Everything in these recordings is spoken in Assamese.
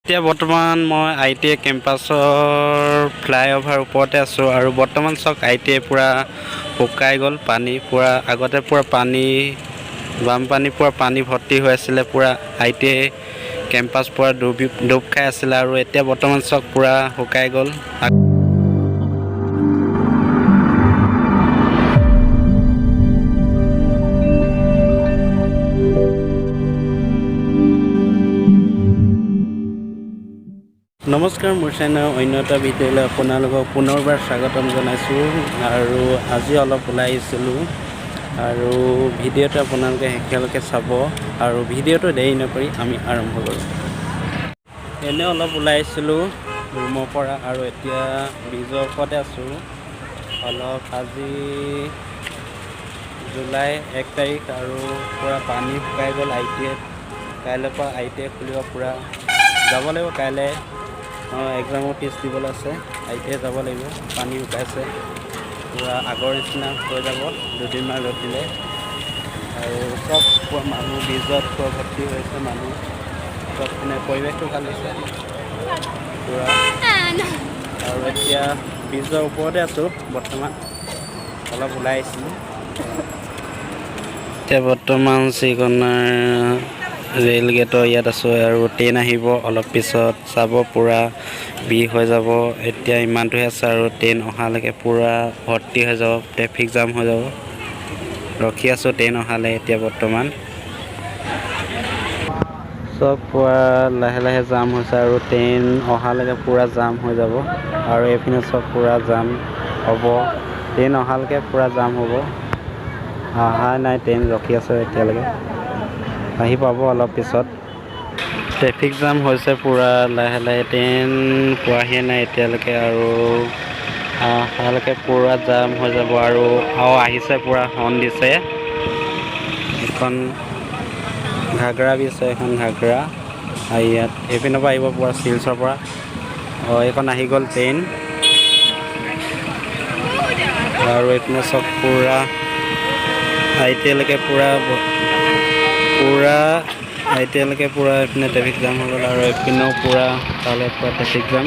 এতিয়া বৰ্তমান মই ITI কেম্পাছৰ ফ্লাইঅভাৰ ওপৰতে আছোঁ আৰু বৰ্তমান চাওক ITI পূৰা শুকাই গ'ল। পানী পূৰা আগতে পূৰা পানী বানপানী পূৰা পানী ভৰ্তি হৈ আছিলে। পূৰা ITI কেম্পাছ পূৰা ডুব খাই আছিলে আৰু এতিয়া বৰ্তমান চাওক পূৰা শুকাই গ'ল। নমস্কাৰ, মোৰ চেনেলৰ অন্য এটা ভিডিঅ'লৈ আপোনালোকক পুনৰবাৰ স্বাগতম জনাইছোঁ। আৰু আজি অলপ ওলাই আহিছিলোঁ আৰু ভিডিঅ'টো আপোনালোকে শেষলৈকে চাব আৰু ভিডিঅ'টো দেৰি নকৰি আমি আৰম্ভ কৰোঁ। এনেই অলপ ওলাই আহিছিলোঁ ৰুমৰ পৰা আৰু এতিয়া ব্ৰিজৰ ওপৰতে আছোঁ। অলপ আজি জুলাই 1 তাৰিখ আৰু পূৰা পানী শুকাই গ'ল। ITI কাইলৈৰ পৰা ITI খুলিব। পূৰা যাব লাগিব কাইলৈ। এক্সামৰ টেষ্ট দিবলৈ আছে। ITI যাব লাগিব। পানী শুকাইছে পূৰা আগৰ নিচিনা হৈ যাব দুদিনমান ৰ'দ দিলে। আৰু চব মানুহ ব্ৰিজত ভৰ্তি হৈছে মানুহ। চব মানে পৰিৱেশটো ভাল হৈছে পূৰা। আৰু এতিয়া ব্ৰিজৰ ওপৰতে আছোঁ বৰ্তমান। অলপ ওলাই আহিছিলোঁ। এতিয়া বৰ্তমান শ্ৰীকোনাৰ ৰেল গেটৰ ইয়াত আছোঁ আৰু ট্ৰেইন আহিব অলপ পিছত। চাব পূৰা ভিৰ হৈ যাব। এতিয়া ইমানটোহে আছে আৰু ট্ৰেইন অহালৈকে পূৰা ভৰ্তি হৈ যাব। ট্ৰেফিক জাম হৈ যাব। ৰখি আছোঁ ট্ৰেইন অহালৈ। এতিয়া বৰ্তমান চব পূৰা লাহে লাহে জাম হৈছে আৰু ট্ৰেইন অহালৈকে পূৰা জাম হৈ যাব। আৰু এইপিনে চব পূৰা জাম হ'ব। ট্ৰেইন অহালৈকে পূৰা জাম হ'ব। অহা নাই ট্ৰেইন, ৰখি আছোঁ এতিয়ালৈকে। আহি পাব অলপ পিছত। ট্ৰেফিক জাম হৈছে পূৰা লাহে লাহে। ট্ৰেইন পোৱাহিয়ে নাই এতিয়ালৈকে আৰু অহালৈকে পূৰা জাম হৈ যাব। আৰু আহিছে পূৰা হৰ্ণ দিছে। এখন ঘাগৰা ব্ৰিজ, এখন ঘাগৰা ইয়াত এইপিনৰ পৰা আহিব পূৰা শিলচৰৰ পৰা। এইখন আহি গ'ল ট্ৰেইন। আৰু এইপিনে চব পূৰা ITIলৈকে পূৰা ITIলৈকে পূৰা এইপিনে ট্ৰেফিক জাম হৈ গ'ল। আৰু এইপিনেও পূৰা তালৈ পূৰা ট্ৰেফিক জাম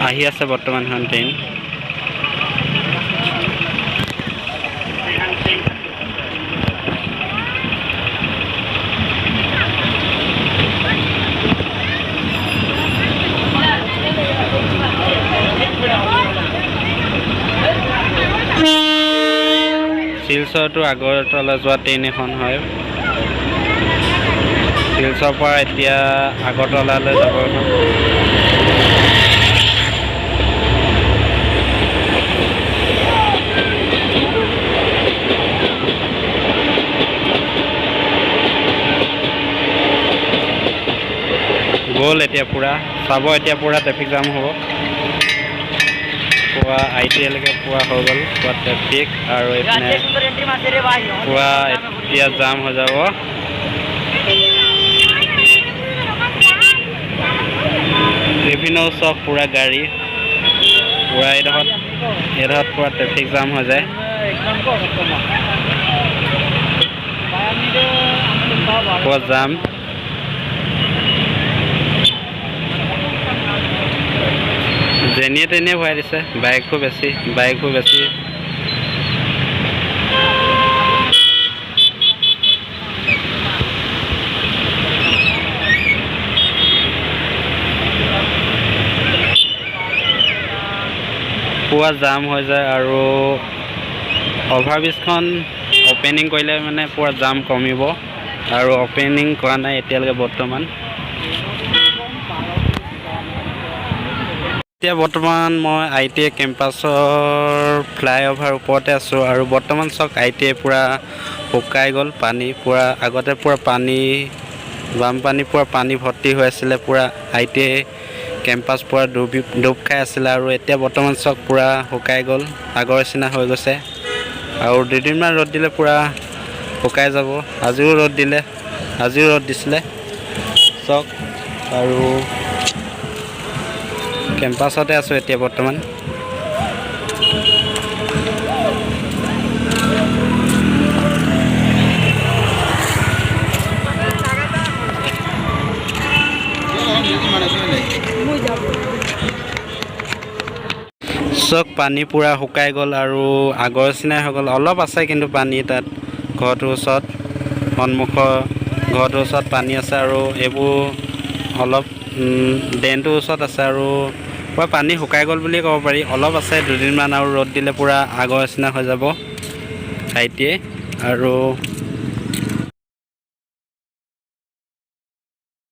আহি আছে বৰ্তমান এখন ট্ৰেইন। শিলচৰটো আগৰতলা যোৱা ট্ৰেইন এখন হয়। শিলচৰৰ পৰা এতিয়া আগৰতলালৈ যাব এখন। গ'ল এতিয়া পূৰা। চাব এতিয়া পূৰা ট্ৰেফিক জাম হ'ব। পূৰা ITIলৈকে পূৰা হৈ গ'ল পূৰা ট্ৰেফিক। আৰু এইপিনে পূৰা এতিয়া জাম হৈ যাব। এইপিনেও চব পূৰা গাড়ী পূৰা এইডোখৰত পূৰা ট্ৰেফিক জাম হৈ যায়। পূৰা জাম। যেনিয়ে তেনিয়ে ভৰাই দিছে। বাইকো বেছি পূৰা জাম হৈ যায়। আৰু অভাৰব্ৰিজখন অপেনিং কৰিলে মানে পূৰা জাম কমিব। আৰু অপেনিং কৰা নাই এতিয়ালৈকে বৰ্তমান। এতিয়া বৰ্তমান মই ITI কেম্পাছৰ ফ্লাইঅভাৰ ওপৰতে আছোঁ আৰু বৰ্তমান চাওক ITI পূৰা শুকাই গ'ল। পানী পূৰা আগতে পূৰা পানী বানপানী পূৰা পানী ভৰ্তি হৈ আছিলে। পূৰা ITI কেম্পাছ পূৰা ডুব খাই আছিলে আৰু এতিয়া বৰ্তমান চাওক পূৰা শুকাই গ'ল। আগৰ নিচিনা হৈ গৈছে। আৰু দুদিনমান ৰ'দ দিলে পূৰা শুকাই যাব। আজিও ৰ'দ দিছিলে চাওক। আৰু কেম্পাছতে আছোঁ এতিয়া বৰ্তমান। চব পানী পূৰা শুকাই গ'ল আৰু আগৰ নিচিনাই হৈ গ'ল। অলপ আছে কিন্তু পানী তাত ঘৰটোৰ ওচৰত, সন্মুখৰ ঘৰটোৰ ওচৰত পানী আছে আৰু এইবোৰ অলপ ড্ৰেইনটোৰ ওচৰত আছে আৰু পূৰা পানী শুকাই গ'ল বুলিয়ে ক'ব পাৰি। অলপ আছে, দুদিনমান আৰু ৰ'দ দিলে পূৰা আগৰ নিচিনা হৈ যাব ITI। আৰু